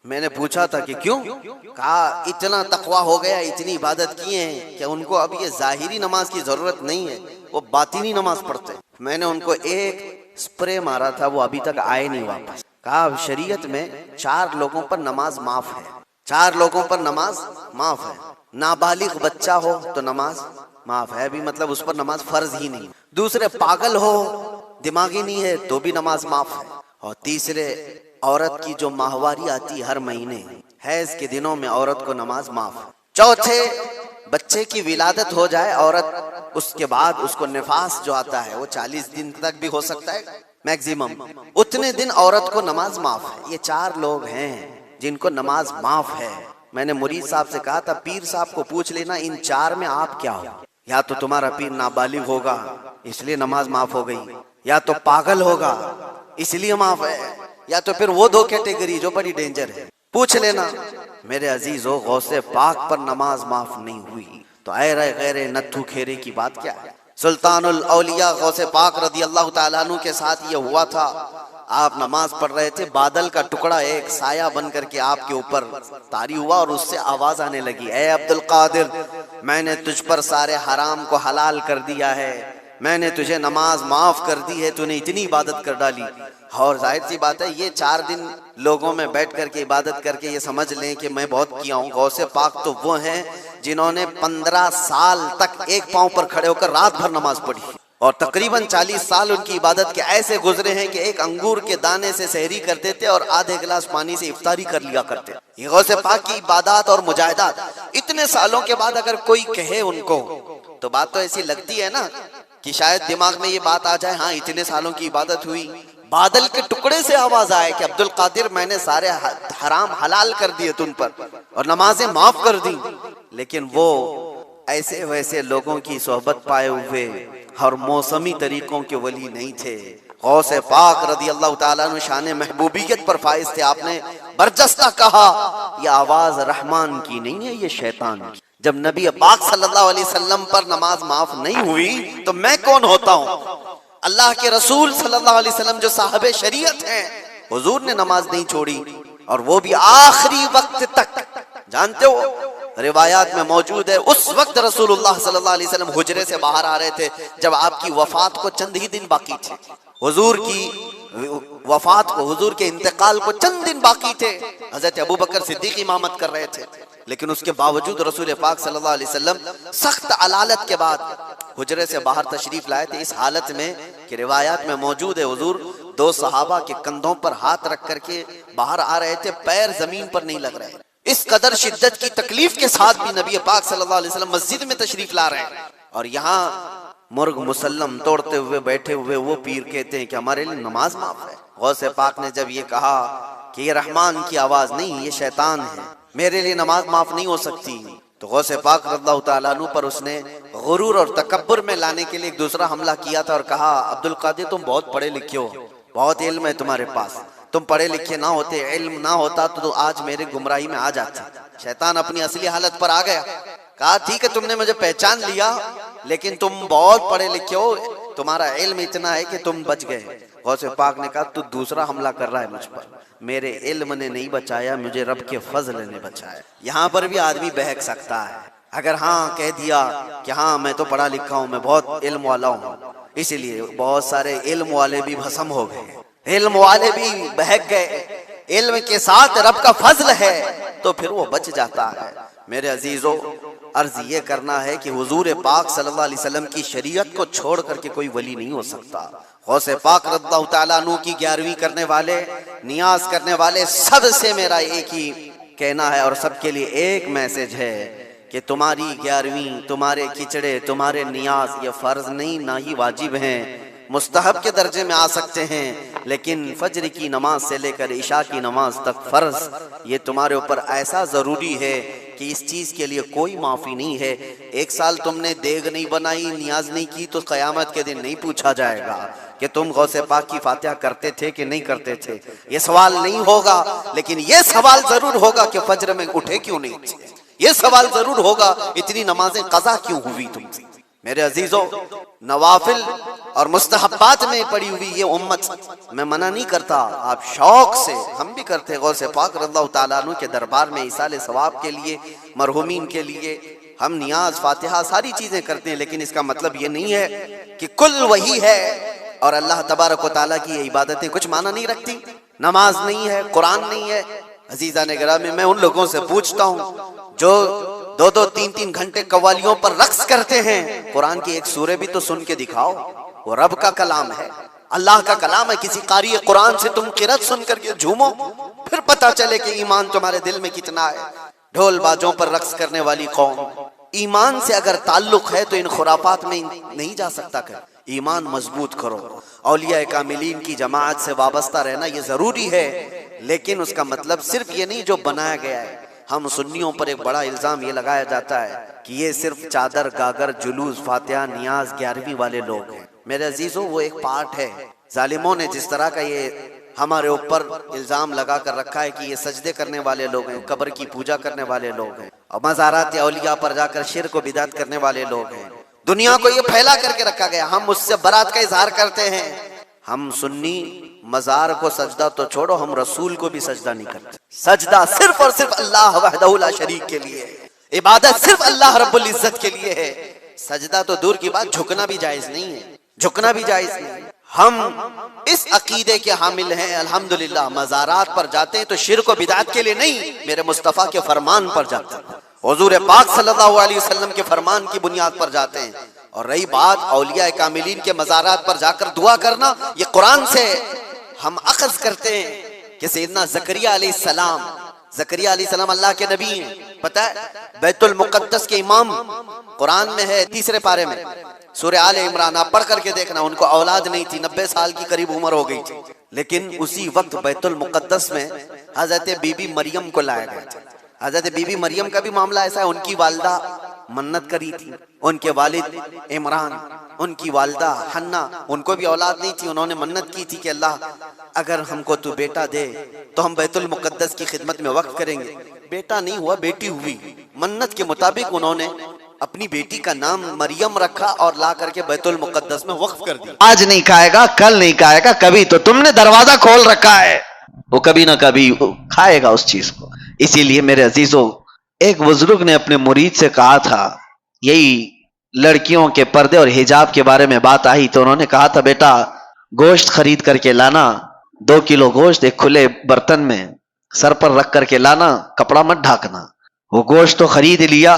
میں نے پوچھا تھا کہ کیوں؟ کہا اتنا تقویٰ ہو گیا، اتنی عبادت کیے ہیں کہ ان کو اب یہ ظاہری نماز کی ضرورت نہیں ہے، وہ باطنی نماز پڑھتے ہیں۔ میں نے ان کو ایک سپرے مارا تھا، وہ ابھی تک آئے نہیں واپس۔ کہا شریعت میں 4 لوگوں پر نماز معاف ہے، 4 لوگوں پر نماز معاف ہے۔ نابالغ بچہ ہو تو نماز معاف ہے، ابھی مطلب اس پر نماز فرض ہی نہیں۔ دوسرے پاگل ہو، دماغی نہیں ہے تو بھی نماز معاف ہے۔ اور تیسرے عورت کی جو ماہواری آتی ہر مہینے، حیض کے دنوں میں عورت کو نماز معاف ہے۔ چوتھے بچے کی ولادت ہو جائے عورت، اس کے بعد اس کو نفاس جو آتا ہے وہ 40 دن تک بھی ہو سکتا ہے میکزیمم، اتنے دن عورت کو نماز معاف ہے۔ یہ 4 لوگ ہیں جن کو نماز معاف ہے۔ میں نے مرید صاحب سے کہا تھا پیر صاحب کو پوچھ لینا ان 4 میں آپ کیا ہو؟ یا تو تمہارا پیر نابالغ ہوگا اس لیے نماز معاف ہو گئی، یا تو پاگل ہوگا اس لیے معاف ہے، یا تو پھر وہ 2 کیٹیگری جو بڑی ڈینجر ہے، پوچھ لینا۔ میرے عزیزو، غوث پاک پر نماز معاف نہیں ہوئی تو اے رے غیر نتھو کھیرے کی بات کیا ہے؟ سلطان الاولیاء غوث پاک رضی اللہ تعالیٰ عنہ کے ساتھ یہ ہوا تھا، آپ نماز پڑھ رہے تھے، بادل کا ٹکڑا ایک سایہ بن کر کے آپ کے اوپر طاری ہوا اور اس سے آواز آنے لگی، اے عبد القادر، میں نے تجھ پر سارے حرام کو حلال کر دیا ہے، میں نے تجھے نماز معاف کر دی ہے، تو نے اتنی عبادت کر ڈالی۔ اور ظاہر سی بات ہے یہ 4 دن لوگوں میں بیٹھ کر کے عبادت کر کے یہ سمجھ لیں کہ میں بہت کیا ہوں۔ غوث پاک تو وہ ہیں جنہوں نے 15 سال تک ایک پاؤں پر کھڑے ہو کر رات بھر نماز پڑھی، اور تقریباً 40 سال ان کی عبادت کے ایسے گزرے ہیں کہ ایک انگور کے دانے سے سحری کرتے تھے اور آدھے گلاس پانی سے افطاری کر لیا کرتے۔ یہ غوث پاک کی عبادات اور مجاہدات اتنے سالوں کے بعد اگر کوئی کہے ان کو تو بات تو ایسی لگتی ہے نا کہ شاید دماغ میں یہ بات آ جائے، ہاں اتنے سالوں کی عبادت ہوئی، بادل کے ٹکڑے سے آواز آئے کہ عبد القادر میں نے سارے حرام حلال کر دیے تم پر اور نمازیں معاف کر دی۔ لیکن وہ ایسے ویسے لوگوں کی صحبت پائے ہوئے اور موسمی طریقوں کے ولی نہیں تھے۔ غوث پاک رضی اللہ تعالیٰ عنہ شان محبوبیت پر فائز تھے۔ آپ نے برجستہ کہا یہ آواز رحمان کی نہیں ہے، یہ شیطان کی۔ جب نبی پاک صلی اللہ علیہ وسلم پر نماز معاف نہیں ہوئی تو میں کون ہوتا ہوں؟ اللہ کے رسول صلی اللہ علیہ وسلم جو صاحب شریعت ہیں، حضور نے نماز نہیں چھوڑی، اور وہ بھی آخری وقت تک۔ جانتے ہو روایات میں موجود ہے اس وقت رسول اللہ صلی اللہ علیہ وسلم حجرے سے باہر آ رہے تھے جب آپ کی وفات کو چند ہی دن باقی تھے، حضور کی وفات کو، حضور کے انتقال کو چند دن باقی تھے۔ حضرت ابوبکر صدیق امامت کر رہے تھے، لیکن اس کے باوجود رسول پاک صلی اللہ علیہ وسلم سخت علالت کے بعد حجرے سے باہر تشریف لائے تھے، اس حالت میں کہ روایات میں موجود ہے حضور 2 صحابہ کے کندھوں پر ہاتھ رکھ کر کے باہر آ رہے تھے، پیر زمین پر نہیں لگ رہے۔ اس قدر شدت کی تکلیف کے ساتھ بھی نبی پاک صلی اللہ علیہ وسلم مسجد میں تشریف لا رہے ہیں، اور یہاں مرغ مسلم توڑتے ہوئے بیٹھے ہوئے وہ پیر کہتے ہیں کہ ہمارے لیے نماز معاف ہے۔ غوث پاک نے جب یہ کہا کہ یہ رحمان کی آواز نہیں، یہ شیطان ہے، میرے لیے نماز معاف نہیں ہو سکتی، تو غوث پاک رضی اللہ تعالیٰ عنہ پر اس نے غرور اور تکبر میں لانے کے لیے ایک دوسرا حملہ کیا تھا اور کہا عبد القادر تم بہت پڑھے لکھے ہو، بہت علم ہے تمہارے پاس، تم پڑھے لکھے نہ ہوتے، علم نہ ہوتا تو آج میرے گمراہی میں آ جاتے۔ شیطان اپنی اصلی حالت پر آ گیا، کہا ٹھیک ہے تم نے مجھے پہچان لیا لیکن تم بہت پڑھے لکھے ہو، تمہارا علم اتنا ہے کہ تم بچ گئے۔ غوث پاک نے کہا تو دوسرا حملہ کر رہا ہے مجھ پر، میرے علم نے نہیں بچایا، مجھے رب کے فضل نے بچایا۔ یہاں پر بھی آدمی بہک سکتا ہے، اگر ہاں کہہ دیا کہ ہاں میں تو پڑھا لکھا ہوں، میں بہت علم والا ہوں، اسی لیے بہت سارے علم والے بھی بھسم ہو گئے، علم والے بھی بہک گئے۔ علم کے ساتھ رب کا فضل ہے تو پھر وہ بچ جاتا ہے۔ میرے عزیزو، عرض یہ کرنا ہے کہ حضور پاک صلی اللہ علیہ وسلم کی شریعت کو چھوڑ کر کے کوئی ولی نہیں ہو سکتا۔ غوث پاک رضی اللہ تعالیٰ عنہ کی 11ویں کرنے والے، نیاز کرنے والے، سب سے میرا ایک ہی کہنا ہے اور سب کے لیے ایک میسج ہے کہ تمہاری 11ویں، تمہارے کچڑے، تمہارے نیاز یہ فرض نہیں، نہ ہی واجب ہیں، مستحب کے درجے میں آ سکتے ہیں، لیکن فجر کی نماز سے لے کر عشاء کی نماز تک فرض یہ تمہارے اوپر ایسا ضروری ہے کہ اس چیز کے لیے کوئی معافی نہیں ہے۔ 1 سال تم نے دیگ نہیں بنائی، نیاز نہیں کی تو قیامت کے دن نہیں پوچھا جائے گا کہ تم غوث پاک کی فاتحہ کرتے تھے کہ نہیں کرتے تھے، یہ سوال نہیں ہوگا، لیکن یہ سوال ضرور ہوگا کہ فجر میں اٹھے کیوں نہیں تھے، یہ سوال ضرور ہوگا اتنی نمازیں قضا کیوں ہوئی تم سے۔ میرے عزیزوں، نوافل اور مستحبات میں پڑی ہوئی یہ امت، میں منع نہیں کرتا، آپ شوق سے، ہم بھی کرتے، غوث پاک رضی اللہ تعالیٰ عنہ کے دربار میں ایصال ثواب کے لیے، مرحومین کے لیے ہم نیاز، فاتحہ، ساری چیزیں کرتے ہیں، لیکن اس کا مطلب یہ نہیں ہے کہ کل وہی ہے اور اللہ تبارک و تعالیٰ کی یہ عبادتیں کچھ معنی نہیں رکھتی، نماز نہیں ہے، قرآن نہیں ہے۔ عزیزان گرامی، میں ان لوگوں سے پوچھتا ہوں جو 2-2 3-3 گھنٹے قوالیوں پر رقص کرتے ہیں، قرآن کی ایک سورہ بھی تو سن کے دکھاؤ، وہ رب کا کلام ہے، اللہ کا کلام ہے، کسی قاری قرآن سے تم قرأت سن کر کے جھومو، پھر پتہ چلے کہ ایمان تمہارے دل میں کتنا ہے۔ ڈھول باجوں پر رقص کرنے والی قوم، ایمان سے اگر تعلق ہے تو ان خرافات میں نہیں جا سکتا، کہ ایمان مضبوط کرو، اولیاء کاملین کی جماعت سے وابستہ رہنا یہ ضروری ہے، لیکن اس کا مطلب صرف یہ نہیں جو بنایا گیا ہے۔ ہم سنیوں پر ایک بڑا الزام یہ لگایا جاتا ہے کہ یہ صرف چادر، گاگر، جلوس، فاتحہ، نیاز، 11ویں والے لوگ ہیں۔ میرے عزیزوں، وہ ایک پارٹ ہے۔ ظالموں نے جس طرح کا یہ ہمارے اوپر الزام لگا کر رکھا ہے کہ یہ سجدے کرنے والے لوگ ہیں، قبر کی پوجا کرنے والے لوگ ہیں، اور مزارات اولیاء پر جا کر شرک و بدعت کرنے والے لوگ ہیں، دنیا کو یہ پھیلا کر کے رکھا گیا۔ ہم اس سے برات کا اظہار کرتے ہیں۔ ہم سنی مزار کو سجدہ تو چھوڑو، ہم رسول کو بھی سجدہ نہیں کرتے۔ سجدہ صرف اور صرف اللہ وحدہ لا شریک کے لیے ہے، عبادت صرف اللہ رب العزت کے لیے ہے۔ سجدہ تو دور کی بات، جھکنا بھی جائز نہیں ہے، جھکنا بھی جائز نہیں ہے۔ ہم اس عقیدے کے حامل ہیں، الحمدللہ، مزارات پر جاتے ہیں تو شرک و بدعت کے لیے نہیں، میرے مصطفیٰ کے فرمان پر جاتے ہیں، حضور پاک صلی اللہ علیہ وسلم کے فرمان کی بنیاد پر جاتے ہیں۔ اور رہی بات اولیاء کاملین کے مزارات پر جا کر دعا کرنا، یہ قرآن سے ہم اخذ کرتے ہیں کہ سیدنا زکریہ علیہ السلام، زکریہ علیہ السلام اللہ کے نبی ہیں، پتہ ہے بیت المقدس کے امام، قرآن میں ہے 3 پارے میں، سورہ آل عمران، آپ پڑھ کر کے دیکھنا، ان کو اولاد نہیں تھی، 90 سال کی قریب عمر ہو گئی تھی، لیکن اسی وقت بیت المقدس میں حضرت بی بی مریم کو لایا گیا تھا۔ حضرت بی بی مریم کا بھی معاملہ ایسا ہے، ان کی والدہ منت کری تھی، ان کے والد عمران، ان کی والدہ حنہ، ان کو بھی اولاد نہیں تھی، انہوں نے منت کی تھی کہ اللہ اگر ہم کو تو بیٹا دے تو ہم بیت المقدس کی خدمت میں وقف کریں گے۔ بیٹا نہیں ہوا، بیٹی ہوئی، منت کے مطابق انہوں نے اپنی بیٹی کا نام مریم رکھا اور لا کر کے بیت المقدس میں وقف کر دیا۔ آج نہیں کھائے گا، کل نہیں کھائے گا، کبھی تو تم نے دروازہ کھول رکھا ہے، وہ کبھی نہ کبھی کھائے گا اس چیز کو۔ اسی لیے میرے عزیزوں، ایک بزرگ نے اپنے مرید سے کہا تھا، یہی لڑکیوں کے پردے اور حجاب کے بارے میں بات آئی تو انہوں نے کہا تھا، بیٹا گوشت خرید کر کے لانا، 2 کلو گوشت ایک کھلے برتن میں سر پر رکھ کر کے لانا، کپڑا مت ڈھانکنا۔ وہ گوشت تو خرید لیا،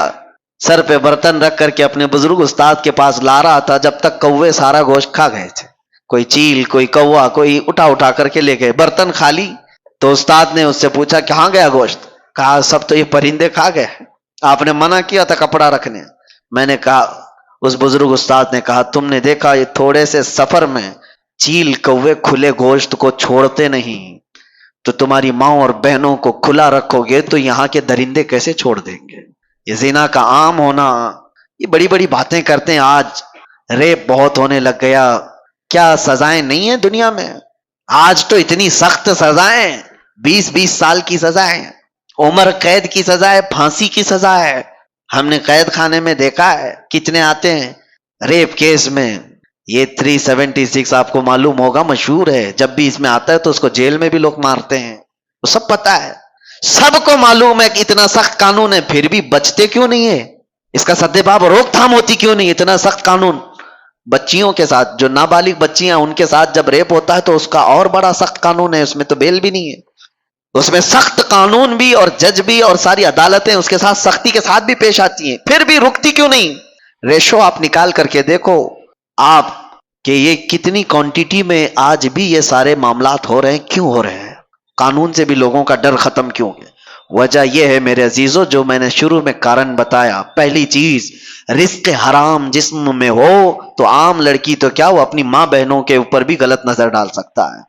سر پہ برتن رکھ کر کے اپنے بزرگ استاد کے پاس لا رہا تھا، جب تک کوے سارا گوشت کھا گئے تھے، کوئی چیل، کوئی کوا، کوئی اٹھا کر کے لے گئے، برتن خالی۔ تو استاد نے اس سے پوچھا کہاں گیا گوشت؟ کہا سب تو یہ پرندے کھا گئے، آپ نے منع کیا تھا کپڑا رکھنے۔ میں نے کہا، اس بزرگ استاد نے کہا، تم نے دیکھا یہ تھوڑے سے سفر میں چیل کوے کھلے گوشت کو چھوڑتے نہیں، تو تمہاری ماں اور بہنوں کو کھلا رکھو گے تو یہاں کے درندے کیسے چھوڑ دیں گے؟ یہ زنا کا عام ہونا، یہ بڑی بڑی باتیں کرتے ہیں۔ آج ریپ بہت ہونے لگ گیا، کیا سزائیں نہیں ہیں دنیا میں؟ آج تو اتنی سخت سزائیں، 20 سال کی سزائیں، عمر قید کی سزا ہے، پھانسی کی سزا ہے۔ ہم نے قید خانے میں دیکھا ہے کتنے آتے ہیں ریپ کیس میں، یہ 376 آپ کو معلوم ہوگا، مشہور ہے، جب بھی اس میں آتا ہے تو اس کو جیل میں بھی لوگ مارتے ہیں، وہ سب پتا ہے، سب کو معلوم ہے کہ اتنا سخت قانون ہے، پھر بھی بچتے کیوں نہیں ہے؟ اس کا سدباب روک تھام ہوتی کیوں نہیں؟ اتنا سخت قانون بچیوں کے ساتھ، جو نابالغ بچیاں ان کے ساتھ جب ریپ ہوتا ہے تو اس کا اور بڑا سخت قانون ہے، اس میں تو بیل بھی نہیں ہے، اس میں سخت قانون بھی اور جج بھی اور ساری عدالتیں اس کے ساتھ سختی کے ساتھ بھی پیش آتی ہیں، پھر بھی رکتی کیوں نہیں؟ ریشو آپ نکال کر کے دیکھو آپ کہ یہ کتنی کوانٹیٹی میں آج بھی یہ سارے معاملات ہو رہے ہیں، کیوں ہو رہے ہیں؟ قانون سے بھی لوگوں کا ڈر ختم کیوں ہے؟ وجہ یہ ہے میرے عزیزوں، جو میں نے شروع میں کارن بتایا، پہلی چیز رزق حرام جسم میں ہو تو عام لڑکی تو کیا، وہ اپنی ماں بہنوں کے اوپر بھی غلط نظر ڈال سکتا ہے۔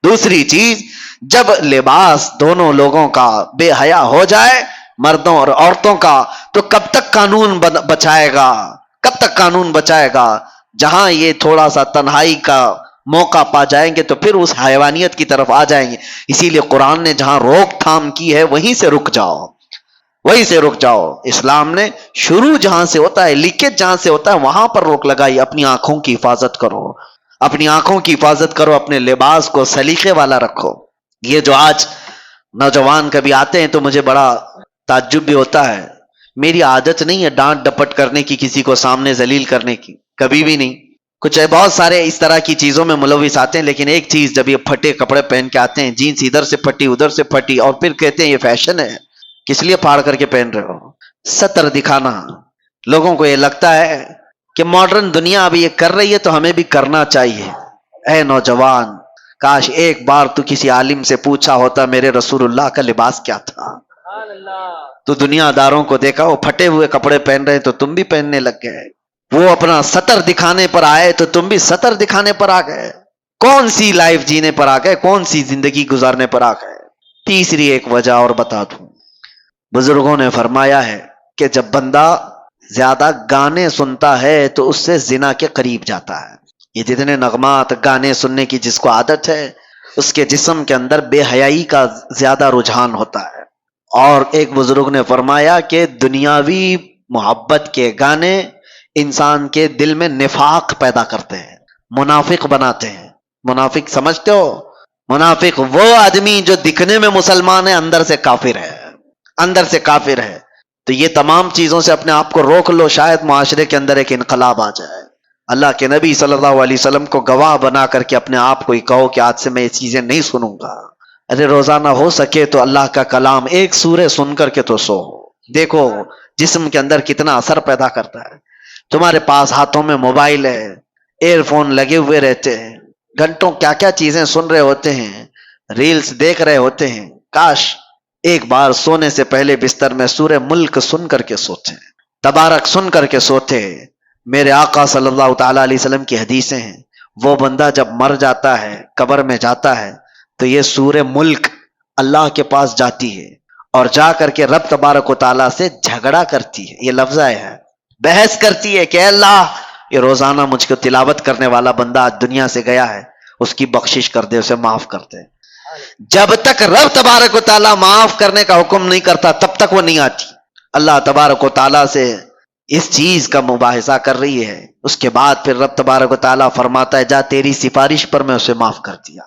دوسری چیز، جب لباس دونوں لوگوں کا بے حیا ہو جائے، مردوں اور عورتوں کا، تو کب تک قانون بچائے گا؟ کب تک قانون بچائے گا؟ جہاں یہ تھوڑا سا تنہائی کا موقع پا جائیں گے تو پھر اس حیوانیت کی طرف آ جائیں گے۔ اسی لیے قرآن نے جہاں روک تھام کی ہے وہیں سے رک جاؤ، وہیں سے رک جاؤ. اسلام نے شروع جہاں سے ہوتا ہے، لیکیج جہاں سے ہوتا ہے، وہاں پر روک لگائی. اپنی آنکھوں کی حفاظت کرو، اپنی آنکھوں کی حفاظت کرو، اپنے لباس کو سلیقے والا رکھو. یہ جو آج نوجوان کبھی آتے ہیں تو مجھے بڑا تعجب بھی ہوتا ہے. میری عادت نہیں ہے ڈانٹ ڈپٹ کرنے کی، کسی کو سامنے ذلیل کرنے کی، کبھی بھی نہیں. کچھ بہت سارے اس طرح کی چیزوں میں ملوث آتے ہیں، لیکن ایک چیز، جب یہ پھٹے کپڑے پہن کے آتے ہیں، جینس ادھر سے پھٹی ادھر سے پھٹی، اور پھر کہتے ہیں یہ فیشن ہے. کس لیے پھاڑ کر کے پہن رہے ہو؟ سطر دکھانا. لوگوں کو یہ لگتا ہے کہ ماڈرن دنیا ابھی یہ کر رہی ہے تو ہمیں بھی کرنا چاہیے. اے نوجوان، کاش ایک بار تو کسی عالم سے پوچھا ہوتا میرے رسول اللہ کا لباس کیا تھا. تو دنیا داروں کو دیکھا وہ پھٹے ہوئے کپڑے پہن رہے تو تم بھی پہننے لگ گئے. وہ اپنا سطر دکھانے پر آئے تو تم بھی سطر دکھانے پر آ گئے. کون سی لائف جینے پر آ گئے؟ کون سی زندگی گزارنے پر آ گئے؟ تیسری ایک وجہ اور بتا دوں. بزرگوں نے فرمایا ہے کہ جب بندہ زیادہ گانے سنتا ہے تو اس سے زنا کے قریب جاتا ہے. یہ جتنے نغمات، گانے سننے کی جس کو عادت ہے، اس کے جسم کے اندر بے حیائی کا زیادہ رجحان ہوتا ہے. اور ایک بزرگ نے فرمایا کہ دنیاوی محبت کے گانے انسان کے دل میں نفاق پیدا کرتے ہیں، منافق بناتے ہیں. منافق سمجھتے ہو؟ منافق وہ آدمی جو دکھنے میں مسلمان ہے، اندر سے کافر ہے، اندر سے کافر ہے. تو یہ تمام چیزوں سے اپنے آپ کو روک لو، شاید معاشرے کے اندر ایک انقلاب آ جائے. اللہ کے نبی صلی اللہ علیہ وسلم کو گواہ بنا کر کے اپنے آپ کو ہی کہو کہ آج سے میں یہ چیزیں نہیں سنوں گا. ارے روزانہ ہو سکے تو اللہ کا کلام ایک سورہ سن کر کے تو سو. دیکھو جسم کے اندر کتنا اثر پیدا کرتا ہے. تمہارے پاس ہاتھوں میں موبائل ہے، ایئر فون لگے ہوئے رہتے ہیں، گھنٹوں کیا کیا چیزیں سن رہے ہوتے ہیں، ریلز دیکھ رہے ہوتے ہیں. کاش ایک بار سونے سے پہلے بستر میں سورہ ملک سن کر کے سوتے، تبارک سن کر کے سوتے. میرے آقا صلی اللہ تعالی علیہ وسلم کی حدیثیں ہیں، وہ بندہ جب مر جاتا ہے، قبر میں جاتا ہے، تو یہ سورہ ملک اللہ کے پاس جاتی ہے اور جا کر کے رب تبارک و تعالیٰ سے جھگڑا کرتی ہے. یہ لفظ ہے، بحث کرتی ہے کہ اے اللہ، یہ روزانہ مجھ کو تلاوت کرنے والا بندہ آج دنیا سے گیا ہے، اس کی بخشش کر دے، اسے معاف کر دے. جب تک رب تبارک و تعالیٰ معاف کرنے کا حکم نہیں کرتا تب تک وہ نہیں آتی. اللہ تبارک و تعالیٰ سے اس چیز کا مباحثہ کر رہی ہے، اس کے بعد پھر رب تبارک و تعالیٰ فرماتا ہے جا تیری سفارش پر میں اسے معاف کر دیا.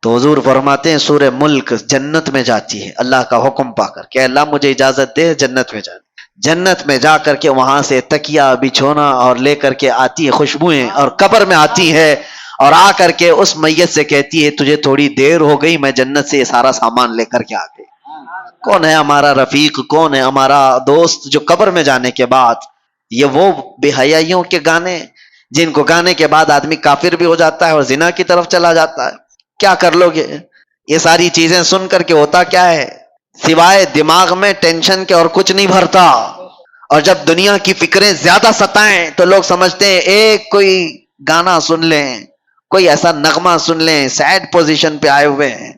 تو حضور فرماتے ہیں سورہ ملک جنت میں جاتی ہے اللہ کا حکم پا کر کہ اللہ مجھے اجازت دے جنت میں جانے. جنت میں جا کر کے وہاں سے تکیہ بچھونا اور لے کر کے آتی ہے خوشبوئیں، اور قبر میں آتی ہے اور آ کر کے اس میت سے کہتی ہے تجھے تھوڑی دیر ہو گئی، میں جنت سے یہ سارا سامان لے کر کے آ گئی. کون ہے ہمارا رفیق، کون ہے ہمارا دوست جو قبر میں جانے کے بعد یہ وہ بے حیائیوں کے گانے جن کو گانے کے بعد آدمی کافر بھی ہو جاتا ہے اور زنا کی طرف چلا جاتا ہے. کیا کر لو گے؟ یہ ساری چیزیں سن کر کے ہوتا کیا ہے؟ سوائے دماغ میں ٹینشن کے اور کچھ نہیں بھرتا. اور جب دنیا کی فکریں زیادہ ستائیں تو لوگ سمجھتے ہیں ایک کوئی گانا سن لیں، کوئی ایسا نغمہ سن لیں، سیڈ پوزیشن پہ آئے ہوئے ہیں،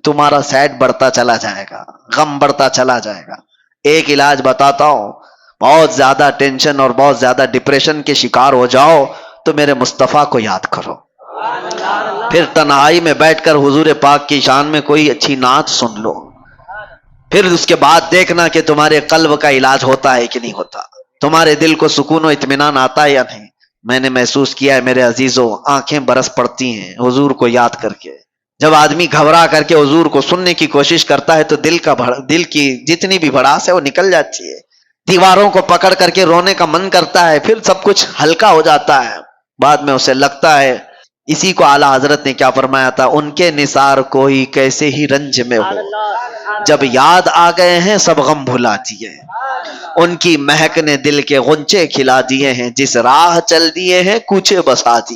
تمہارا سیڈ بڑھتا چلا جائے گا، غم بڑھتا چلا جائے گا. ایک علاج بتاتا ہوں، بہت زیادہ ٹینشن اور بہت زیادہ ڈپریشن کے شکار ہو جاؤ تو میرے مصطفیٰ کو یاد کرو. پھر تنہائی میں بیٹھ کر حضور پاک کی شان میں کوئی اچھی نعت سن لو، پھر اس کے بعد دیکھنا کہ تمہارے قلب کا علاج ہوتا ہے کہ نہیں ہوتا، تمہارے دل کو سکون و اطمینان آتا ہے یا نہیں. میں نے محسوس کیا ہے میرے عزیزوں، آنکھیں برس پڑتی ہیں حضور کو یاد کر کے. جب آدمی گھبرا کر کے حضور کو سننے کی کوشش کرتا ہے تو دل کی جتنی بھی بھڑاس ہے وہ نکل جاتی ہے. دیواروں کو پکڑ کر کے رونے کا من کرتا ہے، پھر سب کچھ ہلکا ہو جاتا ہے. بعد میں اسے لگتا ہے، اسی کو اعلیٰ حضرت نے کیا فرمایا تھا، ان کے نثار کوئی کیسے ہی رنج میں ہو، جب یاد آ گئے ہیں سب غم بھلا دیے. ان کی مہک نے دل کے غنچے کھلا دیے ہیں، جس راہ چل دیے ہیں کوچے بسا دیے.